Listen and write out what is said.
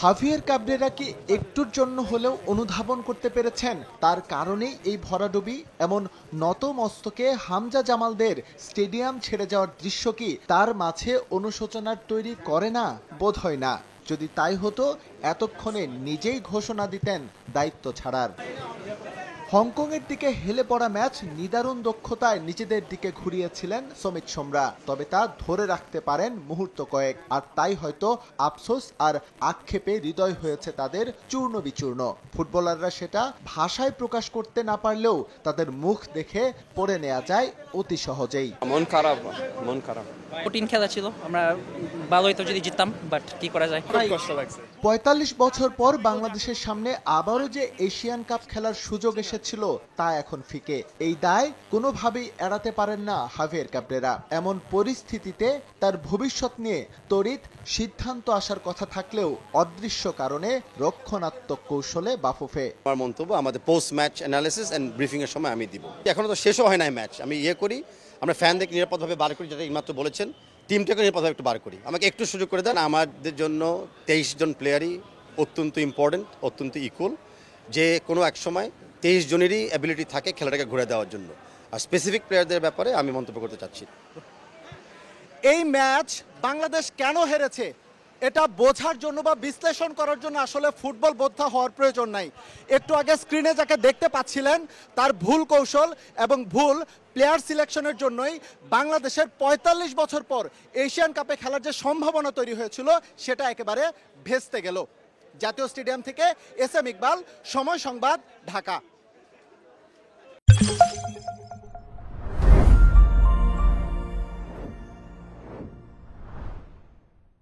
Javier Cabrera কি একটুর জন্য হলেও অনুধাবন করতে পেরেছেন তার কারণেই এই ভরাডুবি? এমন নত মস্তকে হামজা জামালদের স্টেডিয়াম ছেড়ে যাওয়ার দৃশ্য কি তার মাঝে অনুশোচনার তৈরি করে না? বোধহয় না। যদি তাই হতো এতক্ষণে নিজেই ঘোষণা দিতেন দায়িত্ব ছাড়ার। হংকংয়ের দিকে হেলে পড়া ম্যাচ নিদারুণ দক্ষতায় নিজেদের দিকে ঘুরিয়েছিলেন সমিত সোমরা, তবে তা ধরে রাখতে পারেন মুহূর্ত কয়েক, আর তাই হয়তো আফসোস আর আক্ষেপে হৃদয় হয়েছে তাদের চূর্ণ বিচূর্ণ। ফুটবলাররা সেটা ভাষায় প্রকাশ করতে না পারলেও তাদের মুখ দেখে পড়ে নেওয়া যায় অতি সহজেই। মন খারাপ, মন খারাপ। কঠিন খেলা ছিল, আমরা ভালোই তো যদি জিততাম, বাট কি করা যায়, খুব কষ্ট লাগছে। ৪৫ বছর পর বাংলাদেশের সামনে আবারও যে এশিয়ান কাপ খেলার সুযোগ এসেছিল তা এখন ফিকে। এই দায় কোনোভাবেই এড়াতে পারেন না হাভিয়ের কাবরেরা। এমন পরিস্থিতিতে তার ভবিষ্যৎ নিয়ে তড়িৎ সিদ্ধান্ত আসার কথা থাকলেও অদৃশ্য কারণে রক্ষণাত্মক কৌশলে বাফুফে। আমার মন্তব্য আমাদের post match analysis and briefing এর সময় আমি দিব। এখনো তো শেষও হয় নাই ম্যাচ, আমি করি, আমরা ফ্যানদেরকে নিরাপদভাবে বার করি, যেটা এইমাত্র বলেছেন, টিমটাকে নিরাপদভাবে একটু বার করি। আমাকে একটু সুযোগ করে দেন। আমাদের জন্য 23 জন প্লেয়ারই অত্যন্ত ইম্পর্টেন্ট, অত্যন্ত ইকুয়াল, যে কোনো এক সময় 23 জনেরই অ্যাবিলিটি থাকে খেলাটাকে ঘুরে দেওয়ার জন্য। আর স্পেসিফিক প্লেয়ারদের ব্যাপারে আমি মন্তব্য করতে চাচ্ছি। এই ম্যাচ বাংলাদেশ কেন হেরেছে এটা বোঝার জন্য বা বিশ্লেষণ করার জন্য আসলে ফুটবল বোদ্ধা হওয়ার প্রয়োজন নাই। একটু আগে স্ক্রিনে যাকে দেখতে পাচ্ছিলেন তার ভুল কৌশল এবং ভুল প্লেয়ার সিলেকশনের জন্যই বাংলাদেশের ৪৫ বছর পর এশিয়ান কাপে খেলার যে সম্ভাবনা তৈরি হয়েছিল সেটা একেবারে ভেস্তে গেল। জাতীয় স্টেডিয়াম থেকে এস এম ইকবাল, সময় সংবাদ, ঢাকা।